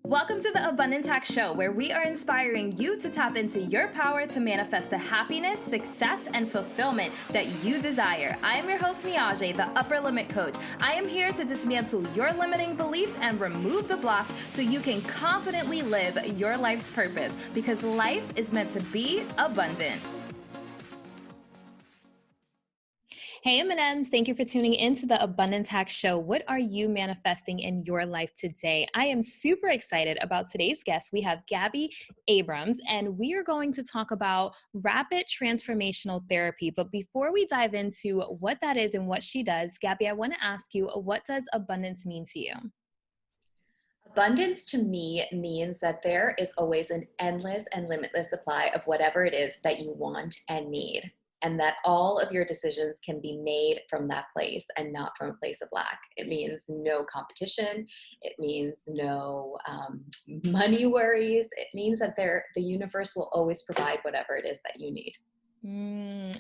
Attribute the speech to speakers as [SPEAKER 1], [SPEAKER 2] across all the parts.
[SPEAKER 1] Welcome to the Abundance Hack Show, where we are inspiring you to tap into your power to manifest the happiness, success, and fulfillment that you desire. I am your host, Niajae, the Upper Limit Coach. I am here to dismantle your limiting beliefs and remove the blocks so you can confidently live your life's purpose, because life is meant to be abundant. Hey M&Ms, thank you for tuning in to the Abundance Hack Show. What are you manifesting in your life today? I am super excited about today's guest. We have Gaby Abrams, and we are going to talk about Rapid Transformational Therapy. But before we dive into what that is and what she does, Gaby, I want to ask you, what does abundance mean to you?
[SPEAKER 2] Abundance to me means that there is always an endless and limitless supply of whatever it is that you want and need, and that all of your decisions can be made from that place and not from a place of lack. It means no competition. It means no money worries. It means that the universe will always provide whatever it is that you need.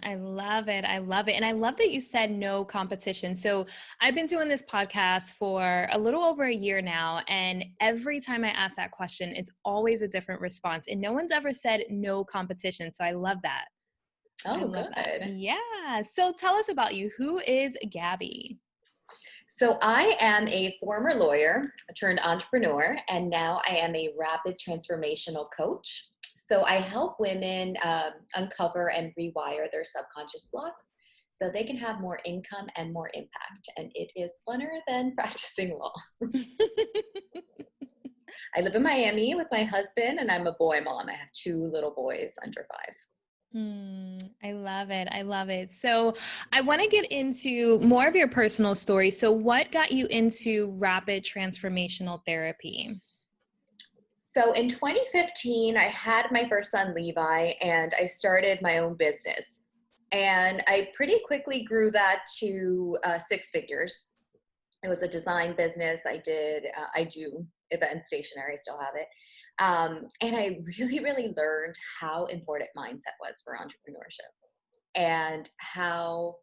[SPEAKER 1] I love it. I love it. And I love that you said no competition. So I've been doing this podcast for a little over a year now. And every time I ask that question, it's always a different response. And no one's ever said no competition. So I love that.
[SPEAKER 2] Oh, good.
[SPEAKER 1] Yeah. So tell us about you. Who is Gaby?
[SPEAKER 2] So I am a former lawyer turned entrepreneur, and now I am a rapid transformational coach. So I help women uncover and rewire their subconscious blocks so they can have more income and more impact. And it is funner than practicing law. I live in Miami with my husband, and I'm a boy mom. I have 2 little boys under 5.
[SPEAKER 1] I love it. I love it. So I want to get into more of your personal story. So what got you into rapid transformational therapy?
[SPEAKER 2] So in 2015, I had my first son, Levi, and I started my own business. And I pretty quickly grew that to 6 figures. It was a design business. I do event stationery, I still have it. And I really, really learned how important mindset was for entrepreneurship and how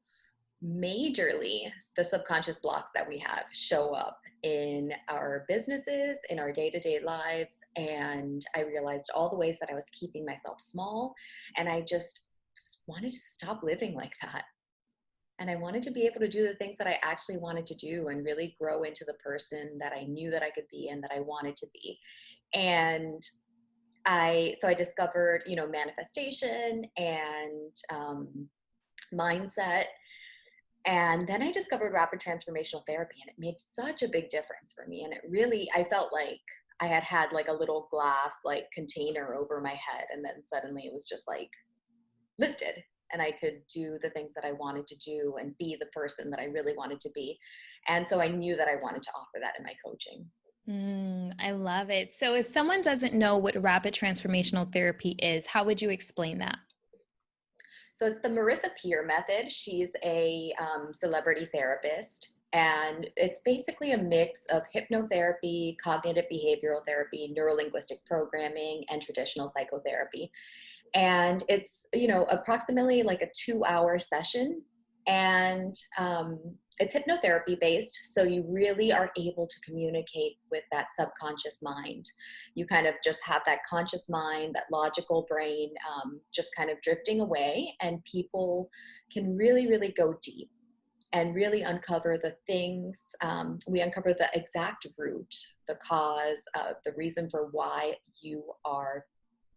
[SPEAKER 2] majorly the subconscious blocks that we have show up in our businesses, in our day-to-day lives. And I realized all the ways that I was keeping myself small, and I just wanted to stop living like that. And I wanted to be able to do the things that I actually wanted to do and really grow into the person that I knew that I could be and that I wanted to be. And I discovered, manifestation and mindset. And then I discovered rapid transformational therapy, and it made such a big difference for me. And it really, I felt like I had like a little glass like container over my head. And then suddenly it was just like lifted, and I could do the things that I wanted to do and be the person that I really wanted to be. And so I knew that I wanted to offer that in my coaching.
[SPEAKER 1] I love it. So if someone doesn't know what rapid transformational therapy is, how would you explain that?
[SPEAKER 2] So it's the Marissa Peer method. She's a celebrity therapist, and it's basically a mix of hypnotherapy, cognitive behavioral therapy, neurolinguistic programming, and traditional psychotherapy. And it's, approximately like a 2-hour session. And it's hypnotherapy based. So you really are able to communicate with that subconscious mind. You kind of just have that conscious mind, that logical brain, just kind of drifting away. And people can really, really go deep and really uncover the things. We uncover the exact root, the cause, the reason for why you are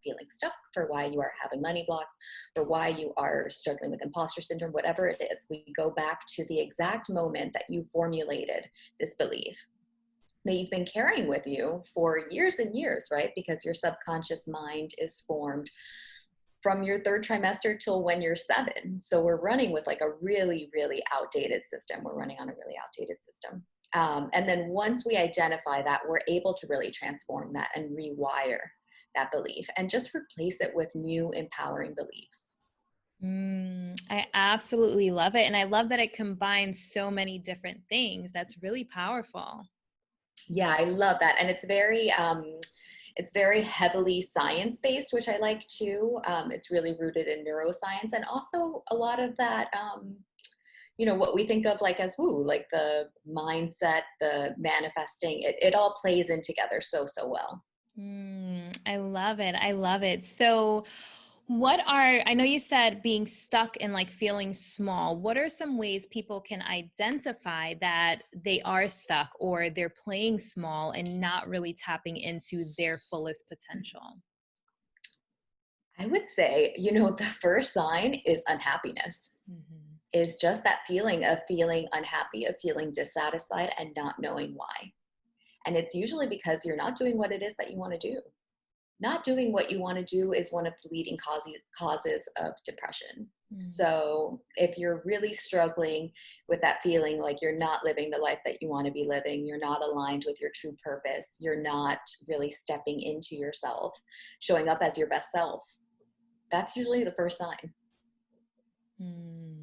[SPEAKER 2] feeling stuck, for why you are having money blocks, for why you are struggling with imposter syndrome, whatever it is. We go back to the exact moment that you formulated this belief that you've been carrying with you for years and years, right? Because your subconscious mind is formed from your 3rd trimester till when you're 7. So we're running with like a really, really outdated system. We're running on a really outdated system. And then once we identify that, we're able to really transform that and rewire that belief and just replace it with new empowering beliefs.
[SPEAKER 1] I absolutely love it. And I love that it combines so many different things. That's really powerful.
[SPEAKER 2] Yeah, I love that. And it's very heavily science-based, which I like too. It's really rooted in neuroscience, and also a lot of that, what we think of like as woo, like the mindset, the manifesting, it all plays in together so well.
[SPEAKER 1] I love it. I love it. So, I know you said being stuck and like feeling small. What are some ways people can identify that they are stuck or they're playing small and not really tapping into their fullest potential?
[SPEAKER 2] I would say, the first sign is unhappiness,
[SPEAKER 1] Hmm.
[SPEAKER 2] is just that feeling of feeling unhappy, of feeling dissatisfied and not knowing why. And it's usually because you're not doing what it is that you want to do. Not doing what you want to do is one of the leading causes of depression. So if you're really struggling with that feeling like you're not living the life that you want to be living, you're not aligned with your true purpose, you're not really stepping into yourself, showing up as your best self, that's usually the first sign.
[SPEAKER 1] Mm.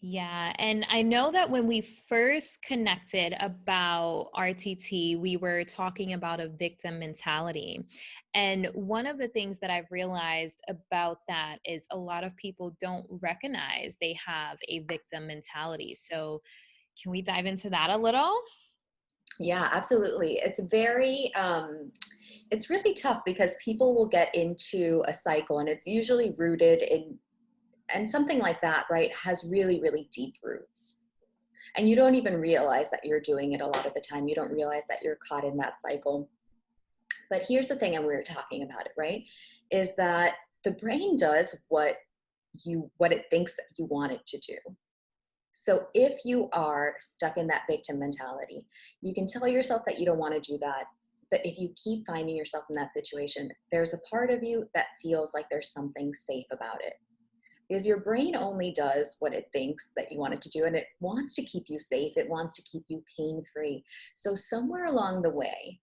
[SPEAKER 1] Yeah. And I know that when we first connected about RTT, we were talking about a victim mentality. And one of the things that I've realized about that is a lot of people don't recognize they have a victim mentality. So, can we dive into that a little?
[SPEAKER 2] Yeah, absolutely. It's really tough because people will get into a cycle and it's usually rooted in, and something like that, right, has really, really deep roots. And you don't even realize that you're doing it a lot of the time. You don't realize that you're caught in that cycle. But here's the thing, and we were talking about it, right? Is that the brain does what it thinks that you want it to do. So if you are stuck in that victim mentality, you can tell yourself that you don't want to do that. But if you keep finding yourself in that situation, there's a part of you that feels like there's something safe about it. Because your brain only does what it thinks that you want it to do, and it wants to keep you safe. It wants to keep you pain free. So somewhere along the way,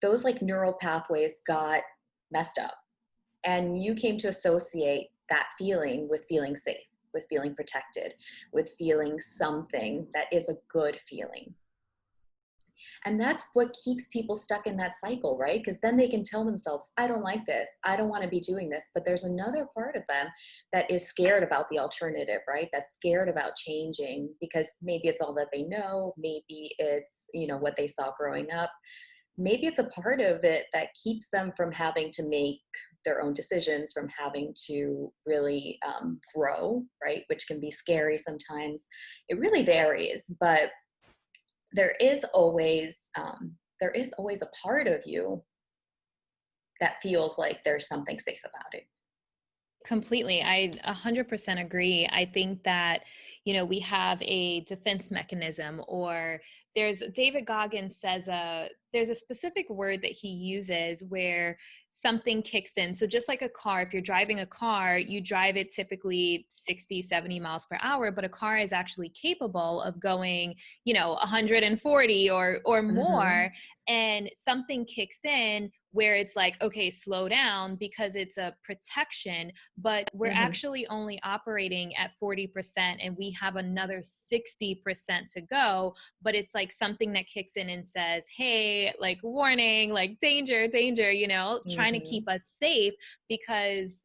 [SPEAKER 2] those like neural pathways got messed up, and you came to associate that feeling with feeling safe, with feeling protected, with feeling something that is a good feeling. And that's what keeps people stuck in that cycle, right? Because then they can tell themselves, I don't like this. I don't want to be doing this. But there's another part of them that is scared about the alternative, right? That's scared about changing because maybe it's all that they know. Maybe it's, what they saw growing up. Maybe it's a part of it that keeps them from having to make their own decisions, from having to really grow, right? Which can be scary sometimes. It really varies, but there is always a part of you that feels like there's something safe about it.
[SPEAKER 1] Completely. I 100% agree. I think that, we have a defense mechanism, or David Goggins says, there's a specific word that he uses where something kicks in. So just like a car, if you're driving a car, you drive it typically 60, 70 miles per hour, but a car is actually capable of going, 140 or
[SPEAKER 2] Mm-hmm.
[SPEAKER 1] more. And something kicks in where it's like, okay, slow down, because it's a protection, but we're
[SPEAKER 2] Mm-hmm.
[SPEAKER 1] actually only operating at 40% and we have another 60% to go. But it's like something that kicks in and says, hey, like warning, like danger, danger, trying to
[SPEAKER 2] Mm-hmm.
[SPEAKER 1] keep us safe, because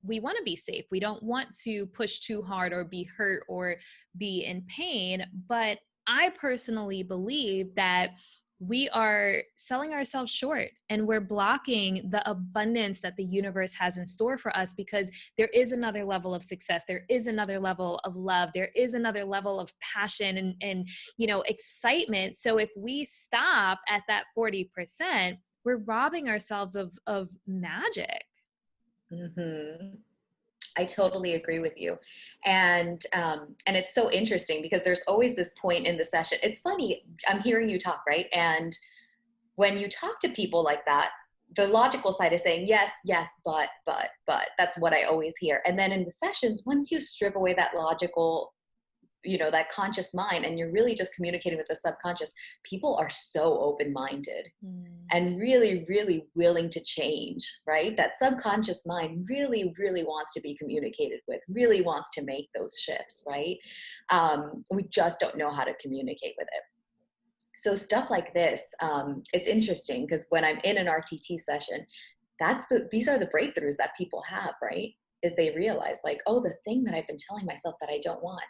[SPEAKER 1] we want to be safe. We don't want to push too hard or be hurt or be in pain. But I personally believe that we are selling ourselves short and we're blocking the abundance that the universe has in store for us, because there is another level of success. There is another level of love. There is another level of passion and excitement. So if we stop at that 40%, we're robbing ourselves of magic.
[SPEAKER 2] Mm-hmm. I totally agree with you, and it's so interesting because there's always this point in the session. It's funny. I'm hearing you talk, right? And when you talk to people like that, the logical side is saying yes, yes, but. That's what I always hear. And then in the sessions, once you strip away that logical, that conscious mind, and you're really just communicating with the subconscious, people are so open-minded
[SPEAKER 1] Mm.
[SPEAKER 2] and really, really willing to change, right? That subconscious mind really, really wants to be communicated with, really wants to make those shifts, right? We just don't know how to communicate with it. So stuff like this, it's interesting because when I'm in an RTT session, these are the breakthroughs that people have, right? Is they realize like, oh, the thing that I've been telling myself that I don't want,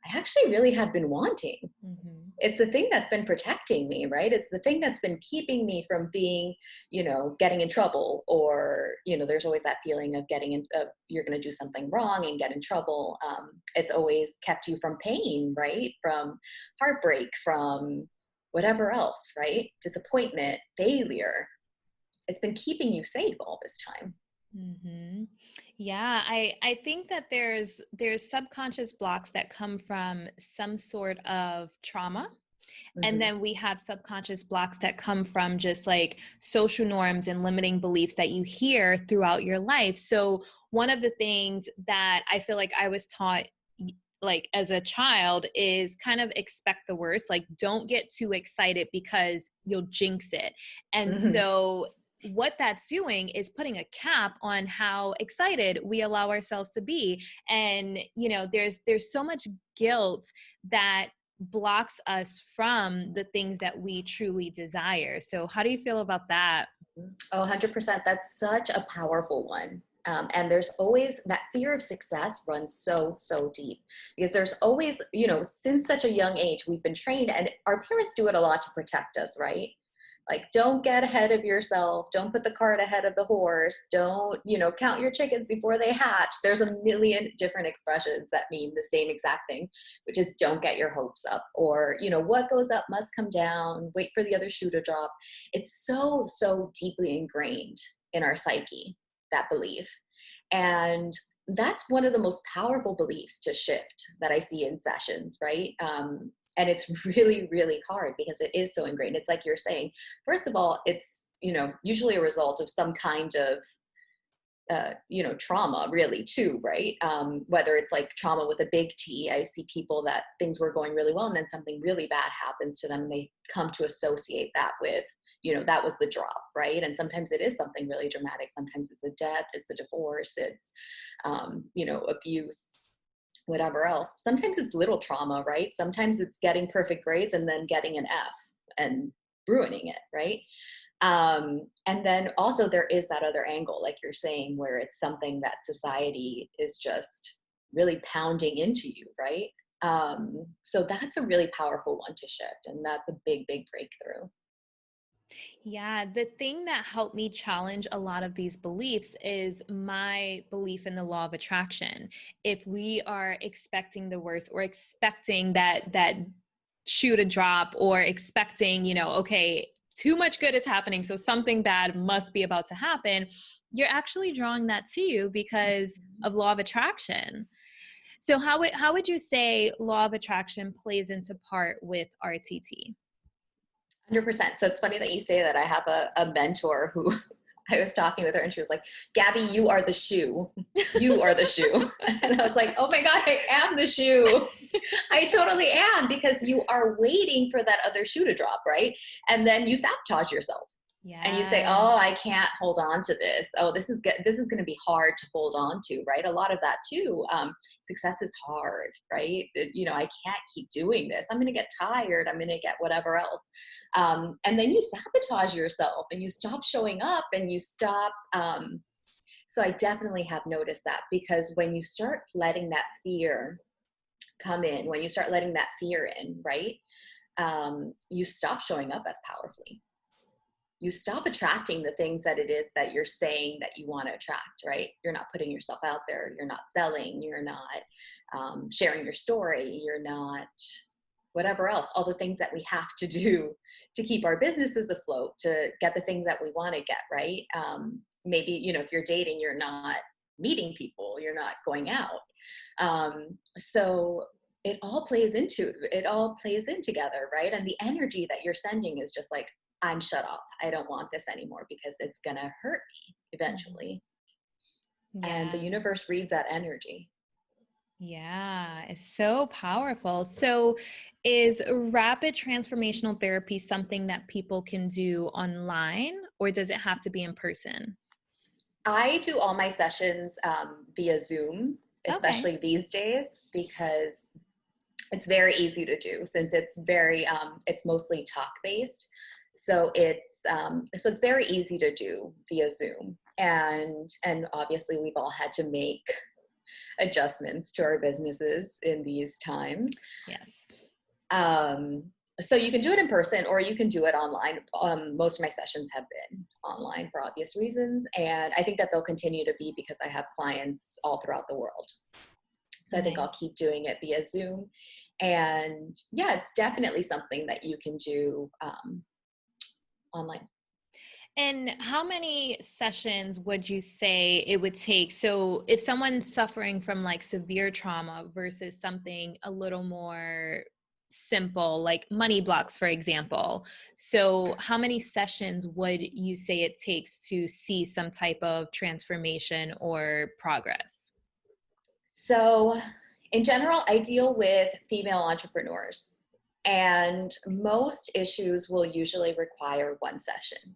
[SPEAKER 2] I actually really have been wanting.
[SPEAKER 1] Mm-hmm.
[SPEAKER 2] It's the thing that's been protecting me, right? It's the thing that's been keeping me from being, getting in trouble, or, there's always that feeling of you're going to do something wrong and get in trouble. It's always kept you from pain, right? From heartbreak, from whatever else, right? Disappointment, failure. It's been keeping you safe all this time.
[SPEAKER 1] Mm-hmm. Yeah, I think that there's subconscious blocks that come from some sort of trauma. And
[SPEAKER 2] Hmm.
[SPEAKER 1] then we have subconscious blocks that come from just like social norms and limiting beliefs that you hear throughout your life. So one of the things that I feel like I was taught like as a child is kind of expect the worst, like don't get too excited because you'll jinx it. And
[SPEAKER 2] Hmm.
[SPEAKER 1] so what that's doing is putting a cap on how excited we allow ourselves to be. And there's so much guilt that blocks us from the things that we truly desire. So how do you feel about that?
[SPEAKER 2] Oh, 100%. That's such a powerful one. And there's always that fear of success runs so, so deep, because there's always, since such a young age, we've been trained, and our parents do it a lot to protect us, right? Like, don't get ahead of yourself. Don't put the cart ahead of the horse. Don't, count your chickens before they hatch. There's a million different expressions that mean the same exact thing, which is don't get your hopes up, or, what goes up must come down. Wait for the other shoe to drop. It's so, so deeply ingrained in our psyche, that belief. And that's one of the most powerful beliefs to shift that I see in sessions, right? And it's really, really hard because it is so ingrained. It's like you're saying, first of all, it's, usually a result of some kind of trauma, really, too, right? Whether it's like trauma with a big T. I see people that things were going really well and then something really bad happens to them, and they come to associate that with, that was the drop, right? And sometimes it is something really dramatic. Sometimes it's a death, it's a divorce, it's abuse, whatever else. Sometimes it's little trauma, right? Sometimes it's getting perfect grades and then getting an F and ruining it, right? And then also there is that other angle, like you're saying, where it's something that society is just really pounding into you, right? So that's a really powerful one to shift, and that's a big, big breakthrough.
[SPEAKER 1] Yeah, the thing that helped me challenge a lot of these beliefs is my belief in the law of attraction. If we are expecting the worst, or expecting that shoe to drop, or expecting, okay, too much good is happening, so something bad must be about to happen, you're actually drawing that to you because of law of attraction. So how would you say law of attraction plays into part with RTT?
[SPEAKER 2] 100%. So it's funny that you say that. I have a mentor who I was talking with her, and she was like, Gabby, you are the shoe. You are the shoe. And I was like, oh my God, I am the shoe. I totally am, because you are waiting for that other shoe to drop, right? And then you sabotage yourself. And you say, oh, I
[SPEAKER 1] Yes.
[SPEAKER 2] can't hold on to this. Oh, this is going to be hard to hold on to, right? A lot of that too. Success is hard, right? I can't keep doing this. I'm going to get tired. I'm going to get whatever else. And then you sabotage yourself, and you stop showing up, and you stop. So I definitely have noticed that, because when you start letting that fear come in, when you start letting that fear in, right? You stop showing up as powerfully. You stop attracting the things that it is that you're saying that you want to attract, right? You're not putting yourself out there. You're not selling. You're not sharing your story. You're not whatever else, all the things that we have to do to keep our businesses afloat, to get the things that we want to get, right? Maybe, if you're dating, you're not meeting people, you're not going out. So it all plays in together, right? And the energy that you're sending is just like, I'm shut off. I don't want this anymore, because it's going to hurt me
[SPEAKER 1] Mhm.
[SPEAKER 2] eventually. And the
[SPEAKER 1] Yeah.
[SPEAKER 2] universe reads that energy.
[SPEAKER 1] Yeah, it's so powerful. So, is rapid transformational therapy something that people can do online, or does it have to be in person?
[SPEAKER 2] I do all my sessions via Zoom,
[SPEAKER 1] Okay.
[SPEAKER 2] especially these days, because it's very easy to do, since it's mostly talk based. So it's very easy to do via Zoom. And obviously we've all had to make adjustments to our businesses in these times.
[SPEAKER 1] Yes.
[SPEAKER 2] So you can do it in person or you can do it online. Most of my sessions have been online for obvious reasons. And I think that they'll continue to be because I have clients all throughout the world. So I think I'll keep doing it via Zoom. And yeah, it's definitely something that you can do online.
[SPEAKER 1] And how many sessions would you say it would take? So if someone's suffering from like severe trauma versus something a little more simple, like money blocks, for example. So how many sessions would you say it takes to see some type of transformation or progress?
[SPEAKER 2] So in general, I deal with female entrepreneurs, and most issues will usually require one session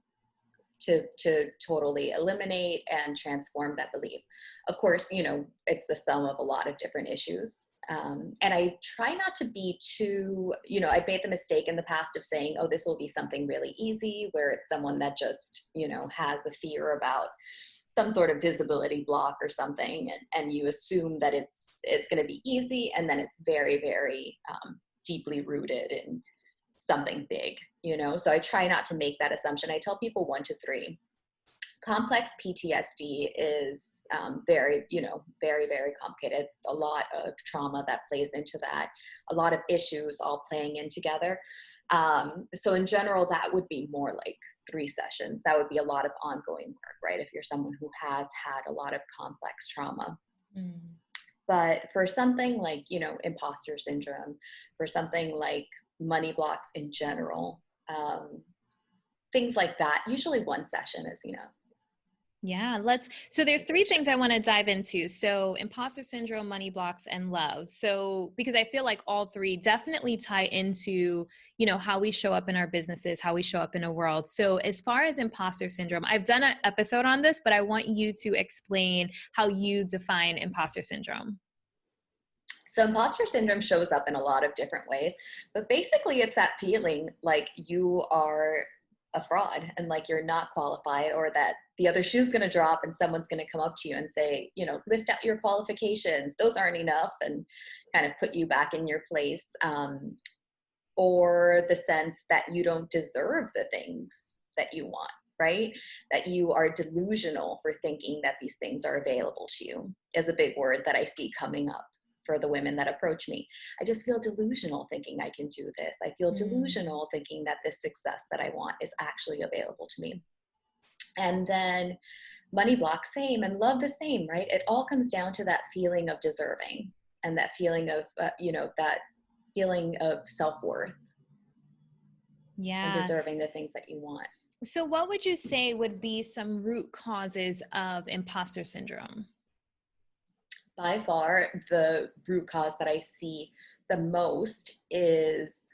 [SPEAKER 2] to totally eliminate and transform that belief. Of course, it's the sum of a lot of different issues. And I try not to be too, I made the mistake in the past of saying, oh, this will be something really easy, where it's someone that just, has a fear about some sort of visibility block or something. And you assume that it's going to be easy. And then it's very, very deeply rooted in something big, So I try not to make that assumption. I tell people 1 to 3. Complex PTSD is very, very, very complicated. It's a lot of trauma that plays into that, a lot of issues all playing in together. So in general, that would be more like 3 sessions. That would be a lot of ongoing work, right? If you're someone who has had a lot of complex trauma. Mm. But for something like, imposter syndrome, for something like money blocks in general, things like that, usually 1 session is enough.
[SPEAKER 1] Yeah, so there's 3 things I want to dive into. So imposter syndrome, money blocks, and love. So, because I feel like all 3 definitely tie into, how we show up in our businesses, how we show up in a world. So as far as imposter syndrome, I've done an episode on this, but I want you to explain how you define imposter syndrome.
[SPEAKER 2] So imposter syndrome shows up in a lot of different ways, but basically it's that feeling like you are a fraud and like you're not qualified, or that the other shoe's going to drop and someone's going to come up to you and say, list out your qualifications. Those aren't enough, and kind of put you back in your place. Or the sense that you don't deserve the things that you want, right? That you are delusional for thinking that these things are available to you is a big word that I see coming up for the women that approach me. I just feel delusional thinking I can do this. I feel delusional thinking that this success that I want is actually available to me. And then money block, same, and love, the same, right? It all comes down to that feeling of deserving and that feeling of, that feeling of self-worth.
[SPEAKER 1] Yeah.
[SPEAKER 2] And deserving the things that you want.
[SPEAKER 1] So what would you say would be some root causes of imposter syndrome?
[SPEAKER 2] By far, the root cause that I see the most is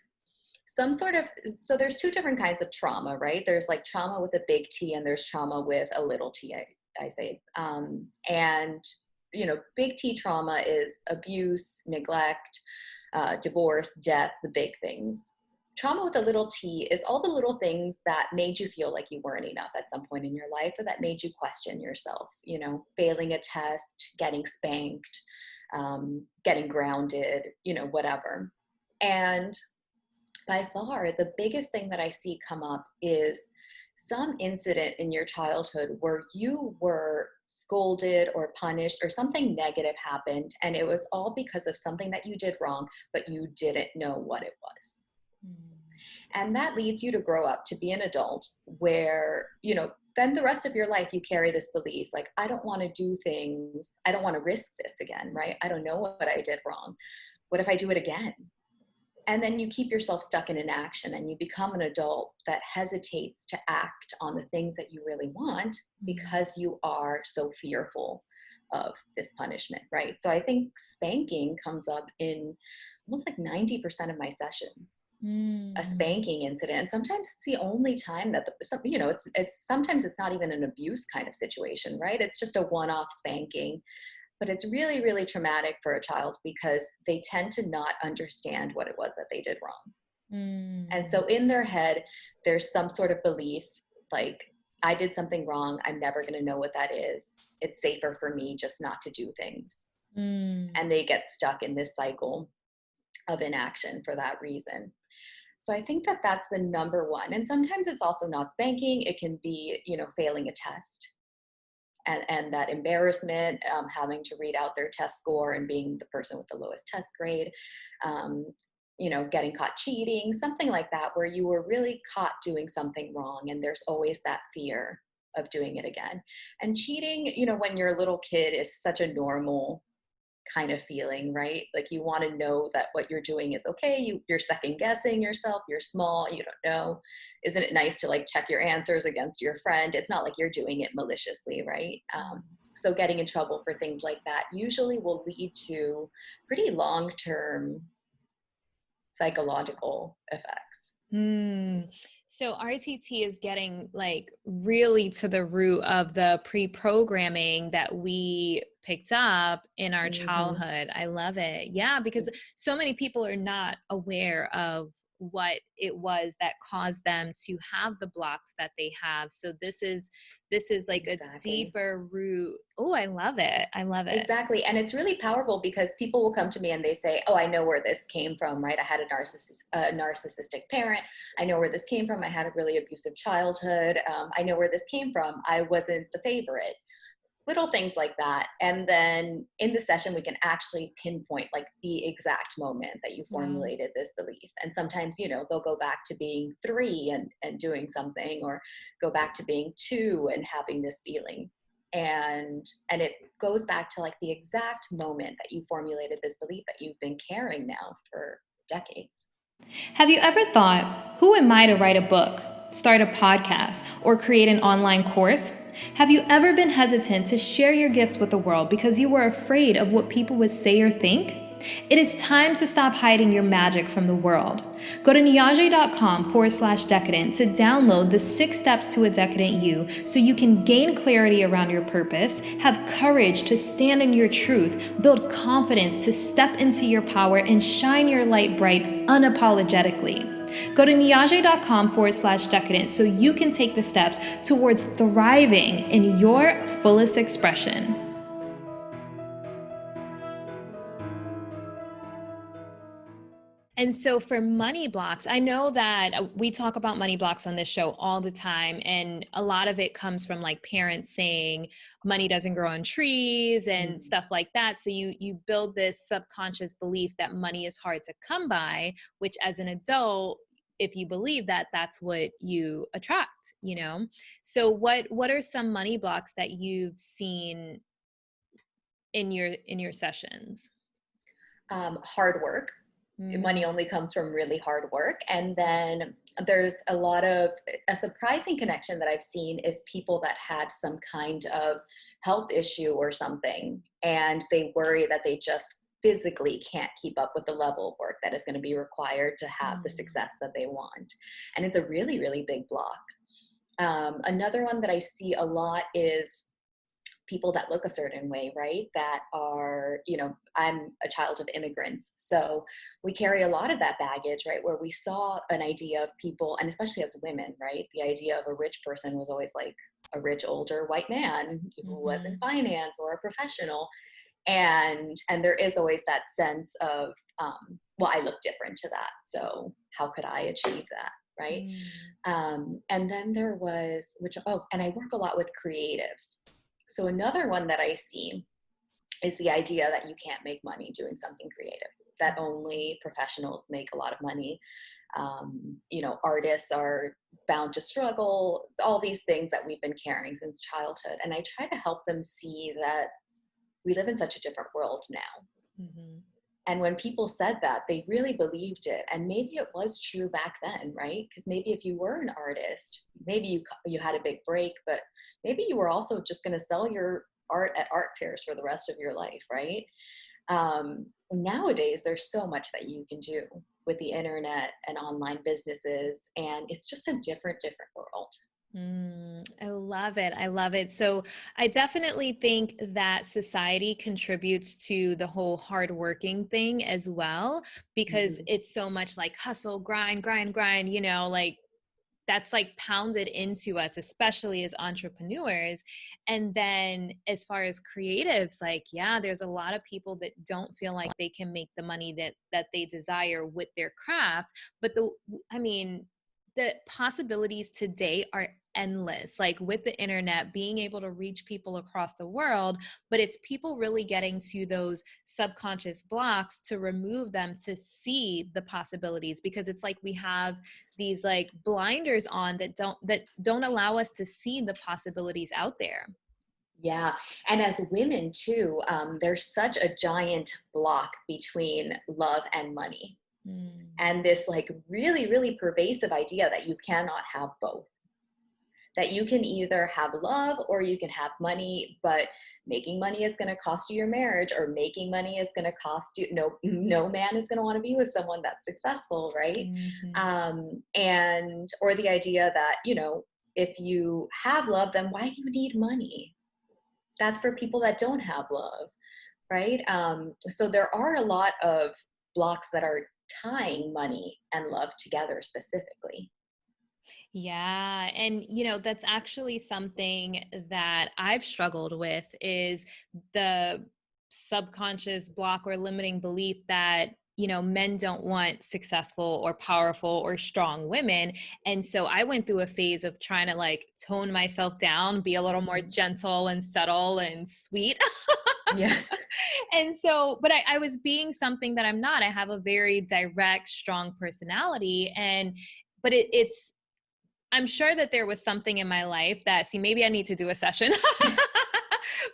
[SPEAKER 2] some sort of, so there's 2 different kinds of trauma, right? There's like trauma with a big T and there's trauma with a little t, I say. And, big T trauma is abuse, neglect, divorce, death, the big things. Trauma with a little t is all the little things that made you feel like you weren't enough at some point in your life, or that made you question yourself, failing a test, getting spanked, getting grounded, whatever. And by far, the biggest thing that I see come up is some incident in your childhood where you were scolded or punished or something negative happened, and it was all because of something that you did wrong, but you didn't know what it was. And that leads you to grow up to be an adult where, then the rest of your life you carry this belief, like, I don't want to do things. I don't want to risk this again, right? I don't know what I did wrong. What if I do it again? And then you keep yourself stuck in inaction, and you become an adult that hesitates to act on the things that you really want because you are so fearful of this punishment, right? So I think spanking comes up in almost like 90% of my sessions. A spanking incident. And sometimes it's the only time that it's sometimes it's not even an abuse kind of situation, right? It's just a one-off spanking, but it's really, really traumatic for a child because they tend to not understand what it was that they did wrong. And so in their head, there's some sort of belief like, I did something wrong. I'm never going to know what that is. It's safer for me just not to do things.
[SPEAKER 1] Mm.
[SPEAKER 2] and they get stuck in this cycle of inaction for that reason. So I think that that's the number one. And sometimes it's also not spanking. It can be, failing a test, and that embarrassment, having to read out their test score and being the person with the lowest test grade, um, getting caught cheating, something like that, where you were really caught doing something wrong. And there's always that fear of doing it again. And cheating, when you're a little kid, is such a normal kind of feeling, right? Like you want to know that what you're doing is okay. You're second guessing yourself. You're small. You don't know. Isn't it nice to like check your answers against your friend? It's not like you're doing it maliciously, right? So getting in trouble for things like that usually will lead to pretty long-term psychological effects.
[SPEAKER 1] Mm. So RTT is getting like really to the root of the pre-programming that we picked up in our
[SPEAKER 2] Mm-hmm.
[SPEAKER 1] childhood. I love it. Yeah, because so many people are not aware of what it was that caused them to have the blocks that they have. So this is like a
[SPEAKER 2] Exactly.
[SPEAKER 1] deeper root. Oh, I love it. I love it.
[SPEAKER 2] Exactly. And it's really powerful because people will come to me and they say, oh, I know where this came from, right? I had a narcissistic parent. I know where this came from. I had a really abusive childhood. I know where this came from. I wasn't the favorite. Little things like that. And then in the session, we can actually pinpoint like the exact moment that you
[SPEAKER 1] Wow.
[SPEAKER 2] formulated this belief. And sometimes, they'll go back to being 3 and doing something, or go back to being 2 and having this feeling. And it goes back to like the exact moment that you formulated this belief that you've been carrying now for decades.
[SPEAKER 1] Have you ever thought, who am I to write a book, start a podcast, or create an online course? Have you ever been hesitant to share your gifts with the world because you were afraid of what people would say or think? It is time to stop hiding your magic from the world. Go to niajae.com/decadent to download the 6 steps to a decadent you so you can gain clarity around your purpose, have courage to stand in your truth, build confidence to step into your power, and shine your light bright unapologetically. Go to niajae.com/decadent so you can take the steps towards thriving in your fullest expression. And so for money blocks, I know that we talk about money blocks on this show all the time. And a lot of it comes from like parents saying money doesn't grow on trees and
[SPEAKER 2] Mm,
[SPEAKER 1] stuff like that. So you build this subconscious belief that money is hard to come by, which as an adult, if you believe that, that's what you attract. So what are some money blocks that you've seen in your sessions?
[SPEAKER 2] hard work. Money
[SPEAKER 1] Mm.
[SPEAKER 2] only comes from really hard work. And then there's a surprising connection that I've seen is people that had some kind of health issue or something, and they worry that they just physically can't keep up with the level of work that is going to be required to have the
[SPEAKER 1] Mm.
[SPEAKER 2] success that they want. And it's a really, really big block. Another one that I see a lot is people that look a certain way, right? That are, I'm a child of immigrants. So we carry a lot of that baggage, right? Where we saw an idea of people, and especially as women, right? The idea of a rich person was always like a rich older white man who was in
[SPEAKER 1] Mhm.
[SPEAKER 2] finance or a professional. And there is always that sense of, well, I look different to that. So how could I achieve that? Right.
[SPEAKER 1] Mm.
[SPEAKER 2] And then there was, and I work a lot with creatives. So another one that I see is the idea that you can't make money doing something creative, that only professionals make a lot of money. Artists are bound to struggle, all these things that we've been carrying since childhood. And I try to help them see that we live in such a different world now.
[SPEAKER 1] Mhm.
[SPEAKER 2] And when people said that, they really believed it. And maybe it was true back then, right? Because maybe if you were an artist, maybe you had a big break, but maybe you were also just going to sell your art at art fairs for the rest of your life, right? Nowadays, there's so much that you can do with the internet and online businesses, and it's just a different world.
[SPEAKER 1] I love it. I love it. So I definitely think that society contributes to the whole hardworking thing as well, because
[SPEAKER 2] Mhm.
[SPEAKER 1] it's so much like hustle, grind, grind, grind, like that's like pounded into us, especially as entrepreneurs. And then as far as creatives, like, yeah, there's a lot of people that don't feel like they can make the money that they desire with their craft. But I mean, the possibilities today are endless, like with the internet, being able to reach people across the world. But it's people really getting to those subconscious blocks to remove them, to see the possibilities, because it's like we have these like blinders on that don't allow us to see the possibilities out there.
[SPEAKER 2] Yeah. And as women too, there's such a giant block between love and money.
[SPEAKER 1] Mm.
[SPEAKER 2] And this like really, really pervasive idea that you cannot have both. That you can either have love or you can have money, but making money is going to cost you your marriage, or making money is going to cost you, no man is going to want to be with someone that's successful, right?
[SPEAKER 1] Mm-hmm.
[SPEAKER 2] And or the idea that, if you have love, then why do you need money? That's for people that don't have love, right? So there are a lot of blocks that are tying money and love together specifically.
[SPEAKER 1] Yeah. And, that's actually something that I've struggled with, is the subconscious block or limiting belief that, men don't want successful or powerful or strong women. And so I went through a phase of trying to like tone myself down, be a little more
[SPEAKER 2] Mhm.
[SPEAKER 1] gentle and subtle and sweet.
[SPEAKER 2] Yeah.
[SPEAKER 1] And so, but I was being something that I'm not. I have a very direct, strong personality. But it's, I'm sure that there was something in my life that, see, maybe I need to do a session.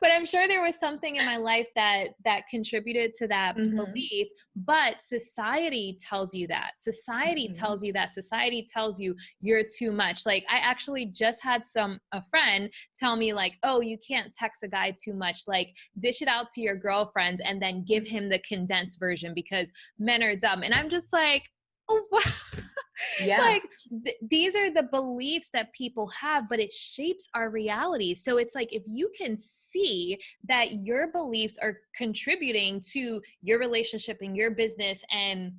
[SPEAKER 1] But I'm sure there was something in my life that contributed to that
[SPEAKER 2] Hmm.
[SPEAKER 1] belief. But society tells you that. Society
[SPEAKER 2] Hmm.
[SPEAKER 1] tells you that. Society tells you you're too much. Like, I actually just had a friend tell me like, "Oh, you can't text a guy too much. Like, dish it out to your girlfriends and then give him the condensed version because men are dumb." And I'm just like, oh, wow.
[SPEAKER 2] Yeah.
[SPEAKER 1] Like, these are the beliefs that people have, but it shapes our reality. So it's like, if you can see that your beliefs are contributing to your relationship and your business and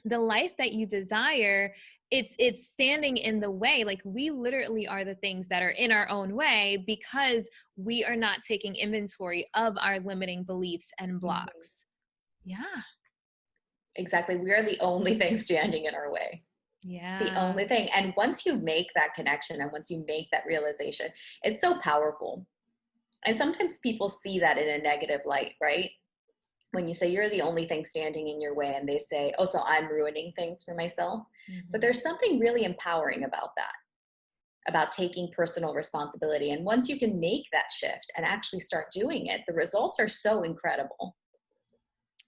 [SPEAKER 1] the life that you desire, it's standing in the way. Like, we literally are the things that are in our own way because we are not taking inventory of our limiting beliefs and
[SPEAKER 2] Mhm.
[SPEAKER 1] blocks. Yeah.
[SPEAKER 2] Exactly. We are the only thing standing in our way. The
[SPEAKER 1] Yeah.
[SPEAKER 2] only thing. And once you make that connection and once you make that realization, it's so powerful. And sometimes people see that in a negative light, right? When you say you're the only thing standing in your way, and they say, oh, so I'm ruining things for myself. But
[SPEAKER 1] Mhm.
[SPEAKER 2] there's something really empowering about that, about taking personal responsibility. And once you can make that shift and actually start doing it, the results are so incredible.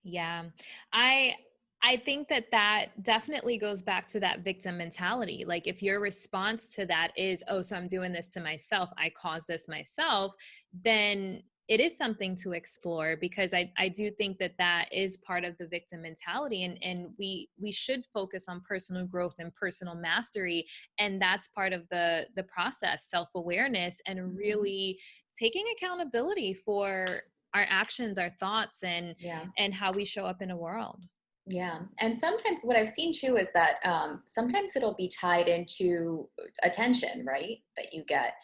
[SPEAKER 1] Yeah. I I think that definitely goes back to that victim mentality. Like, if your response to that is, "Oh, so I'm doing this to myself. I caused this myself," then it is something to explore, because I do think that is part of the victim mentality, and we should focus on personal growth and personal mastery, and that's part of the process, self-awareness, and
[SPEAKER 2] Mhm.
[SPEAKER 1] really taking accountability for our actions, our thoughts,
[SPEAKER 2] Yeah.
[SPEAKER 1] and how we show up in a world.
[SPEAKER 2] Yeah. And sometimes what I've seen too is that sometimes it'll be tied into attention, right? That you get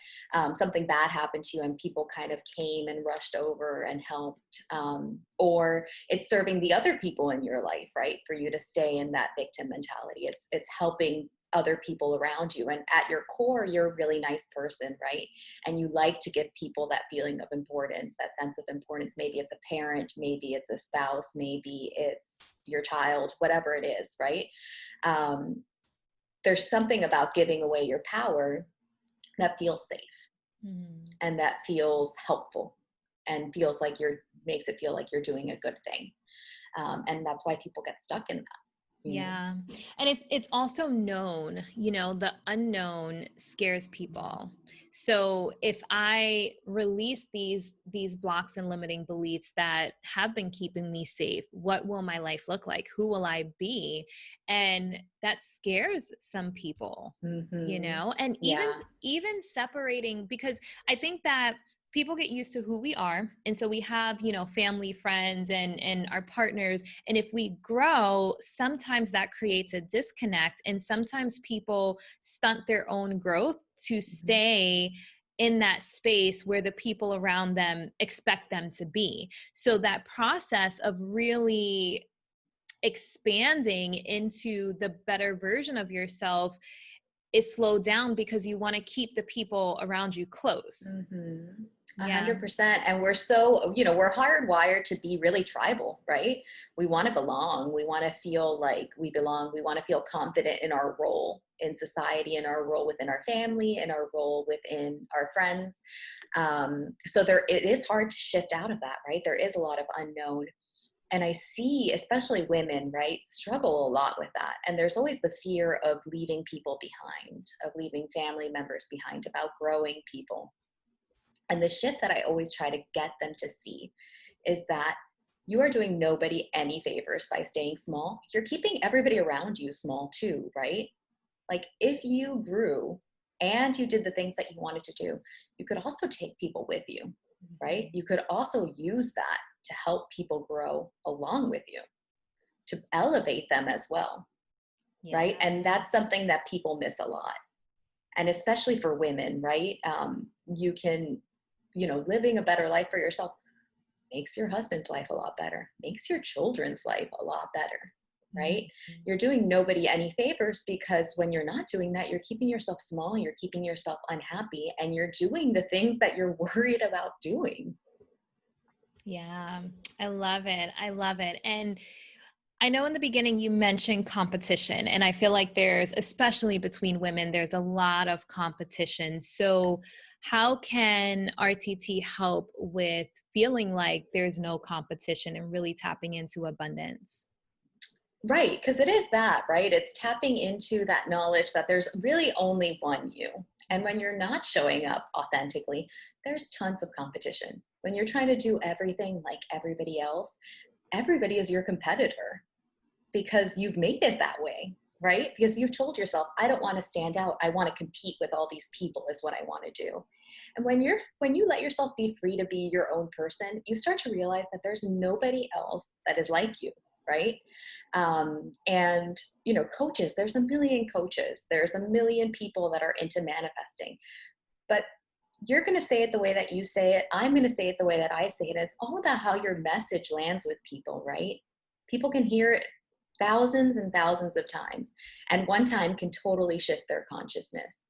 [SPEAKER 2] something bad happened to you and people kind of came and rushed over and helped. Or it's serving the other people in your life, right? For you to stay in that victim mentality. It's helping other people around you. And at your core, you're a really nice person, right? And you like to give people that feeling of importance, that sense of importance. Maybe it's a parent, maybe it's a spouse, maybe it's your child, whatever it is, right? Um, there's something about giving away your power that feels safe
[SPEAKER 1] Mhm.
[SPEAKER 2] and that feels helpful and feels like makes it feel like you're doing a good thing. And that's why people get stuck in that.
[SPEAKER 1] Yeah. And it's also known, the unknown scares people. So if I release these blocks and limiting beliefs that have been keeping me safe, what will my life look like? Who will I be? And that scares some people,
[SPEAKER 2] Hmm.
[SPEAKER 1] and even
[SPEAKER 2] Yeah.
[SPEAKER 1] even separating, because I think that people get used to who we are. And so we have, family, friends, and our partners. And if we grow, sometimes that creates a disconnect. And sometimes people stunt their own growth to
[SPEAKER 2] Mhm.
[SPEAKER 1] stay in that space where the people around them expect them to be. So that process of really expanding into the better version of yourself is slowed down because you want to keep the people around you close.
[SPEAKER 2] Mm-hmm.
[SPEAKER 1] Yeah.
[SPEAKER 2] 100%. And we're so, we're hardwired to be really tribal, right? We want to belong. We want to feel like we belong. We want to feel confident in our role in society, in our role within our family, in our role within our friends. So it is hard to shift out of that, right? There is a lot of unknown. And I see, especially women, right, struggle a lot with that. And there's always the fear of leaving people behind, of leaving family members behind, of outgrowing people. And the shift that I always try to get them to see is that you are doing nobody any favors by staying small. You're keeping everybody around you small too, right? Like if you grew and you did the things that you wanted to do, you could also take people with you, right? You could also use that to help people grow along with you, to elevate them as well,
[SPEAKER 1] Yeah.
[SPEAKER 2] right? And that's something that people miss a lot. And especially for women, right? You can, living a better life for yourself makes your husband's life a lot better, makes your children's life a lot better, right?
[SPEAKER 1] Mhm.
[SPEAKER 2] You're doing nobody any favors, because when you're not doing that, you're keeping yourself small, you're keeping yourself unhappy, and you're doing the things that you're worried about doing.
[SPEAKER 1] Yeah, I love it. I love it. And I know in the beginning you mentioned competition, and I feel like there's, especially between women, there's a lot of competition. So, how can RTT help with feeling like there's no competition and really tapping into abundance?
[SPEAKER 2] Right, because it is that, right? It's tapping into that knowledge that there's really only one you. And when you're not showing up authentically, there's tons of competition. When you're trying to do everything like everybody is your competitor, because you've made it that way, right? Because you've told yourself, I don't want to stand out. I want to compete with all these people is what I want to do. And when you let yourself be free to be your own person, you start to realize that there's nobody else that is like you, right? And coaches, there's a million coaches, there's a million people that are into manifesting, but you're going to say it the way that you say it. I'm going to say it the way that I say it. It's all about how your message lands with people, right? People can hear it thousands and thousands of times, and one time can totally shift their consciousness.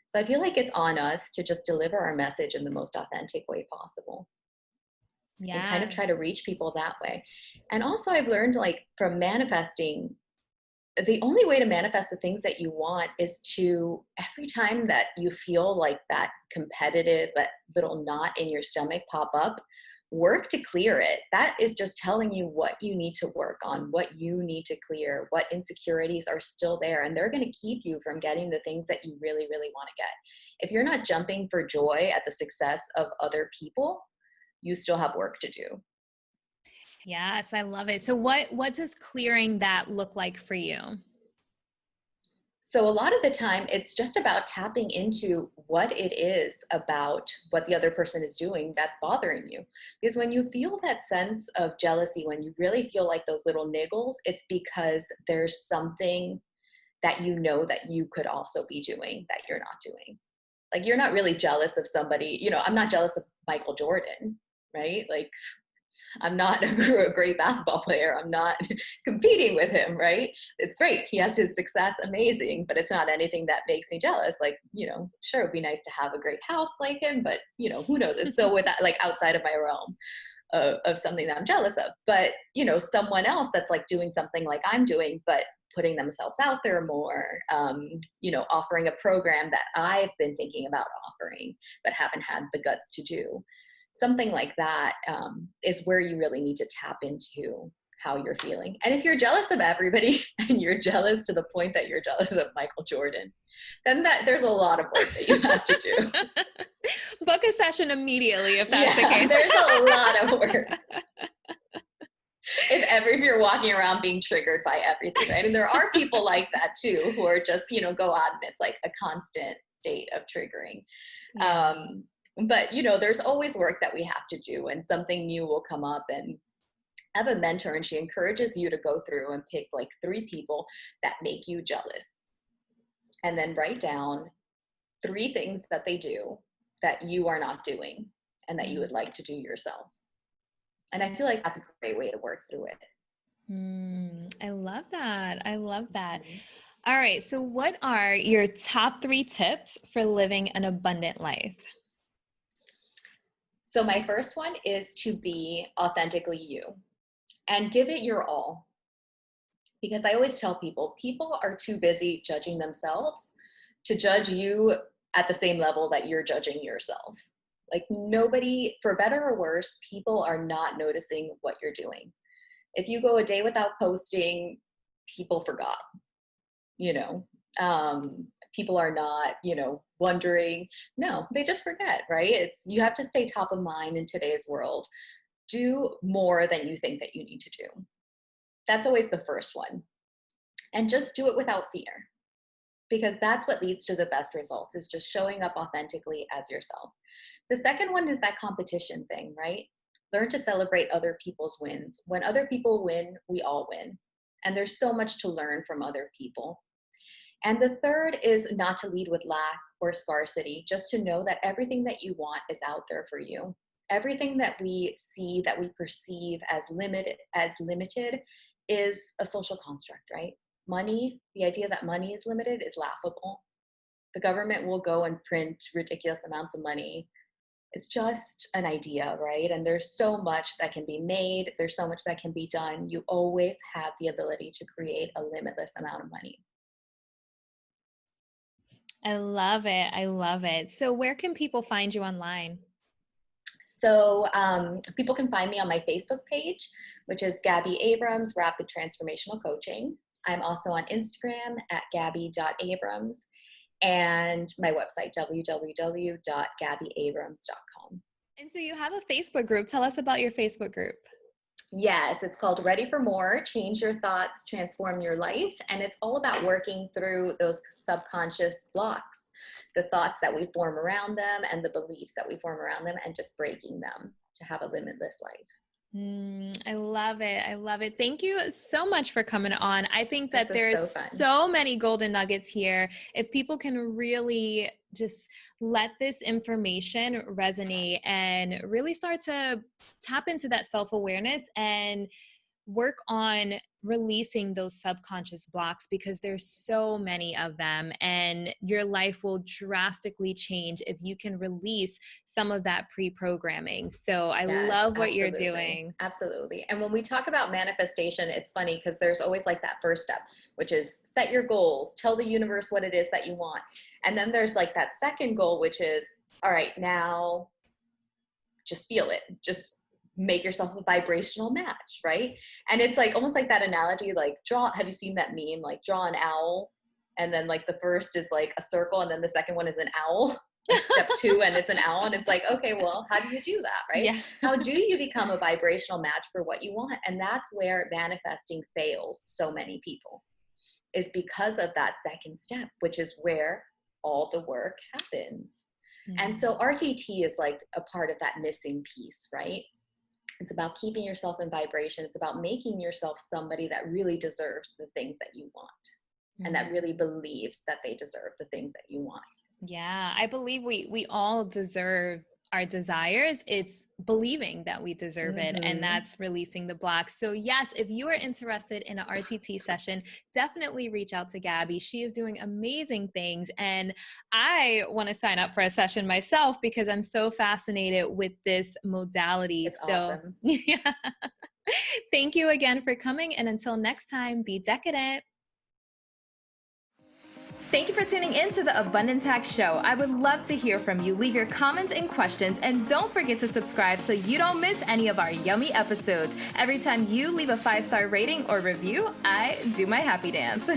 [SPEAKER 2] So I feel like it's on us to just deliver our message in the most authentic way possible and kind of try to
[SPEAKER 1] Yes.
[SPEAKER 2] reach people that way. And also I've learned, like, from manifesting, the only way to manifest the things that you want is to, every time that you feel like that competitive, that little knot in your stomach pop up, work to clear it. That is just telling you what you need to work on, what you need to clear, what insecurities are still there. And they're going to keep you from getting the things that you really, really want to get. If you're not jumping for joy at the success of other people, you still have work to do.
[SPEAKER 1] Yes, I love it. So what does clearing that look like for you?
[SPEAKER 2] So a lot of the time, it's just about tapping into what it is about what the other person is doing that's bothering you. Because when you feel that sense of jealousy, when you really feel like those little niggles, it's because there's something that you know that you could also be doing that you're not doing. Like, you're not really jealous of somebody, I'm not jealous of Michael Jordan, right? Like, I'm not a great basketball player. I'm not competing with him, right? It's great. He has his success, amazing, but it's not anything that makes me jealous. Like, sure, it'd be nice to have a great house like him, but who knows? It's so with that, like, outside of my realm of something that I'm jealous of. But, someone else that's like doing something like I'm doing, but putting themselves out there more, offering a program that I've been thinking about offering, but haven't had the guts to do. Something like that is where you really need to tap into how you're feeling. And if you're jealous of everybody and you're jealous to the point that you're jealous of Michael Jordan, then there's a lot of work that you have to do.
[SPEAKER 1] Book a session immediately if that's the
[SPEAKER 2] Yeah,
[SPEAKER 1] case.
[SPEAKER 2] there's a lot of work. If you're walking around being triggered by everything, right? And there are people like that too, who are just, go out and it's like a constant state of triggering.
[SPEAKER 1] Yeah.
[SPEAKER 2] But, there's always work that we have to do, and something new will come up. And I have a mentor, and she encourages you to go through and pick like 3 people that make you jealous, and then write down 3 things that they do that you are not doing and that you would like to do yourself. And I feel like that's a great way to work through it.
[SPEAKER 1] I love that. I love that. All right. So what are your top 3 tips for living an abundant life?
[SPEAKER 2] So my first one is to be authentically you and give it your all. Because I always tell people are too busy judging themselves to judge you at the same level that you're judging yourself. Like, nobody, for better or worse, people are not noticing what you're doing. If you go a day without posting, people forgot, people are not, wondering. No, they just forget, right? You have to stay top of mind in today's world. Do more than you think that you need to do. That's always the first one. And just do it without fear, because that's what leads to the best results, is just showing up authentically as yourself. The second one is that competition thing, right? Learn to celebrate other people's wins. When other people win, we all win. And there's so much to learn from other people. And the third is not to lead with lack or scarcity, just to know that everything that you want is out there for you. Everything that we see, that we perceive as limited is a social construct, right? Money, the idea that money is limited is laughable. The government will go and print ridiculous amounts of money. It's just an idea, right? And there's so much that can be made. There's so much that can be done. You always have the ability to create a limitless amount of money.
[SPEAKER 1] I love it. I love it. So where can people find you online?
[SPEAKER 2] So people can find me on my Facebook page, which is Gaby Abrams, Rapid Transformational Coaching. I'm also on Instagram at gaby.abrams, and my website, www.gabyabrams.com.
[SPEAKER 1] And so you have a Facebook group. Tell us about your Facebook group.
[SPEAKER 2] Yes, it's called Ready for More, Change Your Thoughts, Transform Your Life. And it's all about working through those subconscious blocks, the thoughts that we form around them and the beliefs that we form around them, and just breaking them to have a limitless life.
[SPEAKER 1] I love it. I love it. Thank you so much for coming on. I think that there's so many golden nuggets here. If people can really just let this information resonate and really start to tap into that self-awareness and work on releasing those subconscious blocks, because there's so many of them, and your life will drastically change if you can release some of that pre-programming. So I love what you're doing.
[SPEAKER 2] Absolutely. And when we talk about manifestation, it's funny because there's always like that first step, which is set your goals, tell the universe what it is that you want. And then there's like that second goal, which is, all right, now just feel it. Just make yourself a vibrational match, right? And it's like almost like that analogy, like have you seen that meme, like draw an owl, and then like the first is like a circle, and then the second one is an owl, like step 2 and it's an owl, and it's like, okay, well, how do you do that, right? Yeah. How do you become a vibrational match for what you want? And that's where manifesting fails so many people, is because of that second step, which is where all the work happens. And so RTT is like a part of that missing piece, right? It's about keeping yourself in vibration. It's about making yourself somebody that really deserves the things that you want, and that really believes that they deserve the things that you want.
[SPEAKER 1] Yeah, I believe we all deserve our desires. It's believing that we deserve it, and that's releasing the blocks. So yes, if you are interested in an RTT session, definitely reach out to Gaby. She is doing amazing things, and I want to sign up for a session myself because I'm so fascinated with this modality.
[SPEAKER 2] It's awesome.
[SPEAKER 1] Yeah. Thank you again for coming, and until next time, be decadent. Thank you for tuning in to the Abundance Hack Show. I would love to hear from you. Leave your comments and questions, and don't forget to subscribe so you don't miss any of our yummy episodes. Every time you leave a 5-star rating or review, I do my happy dance.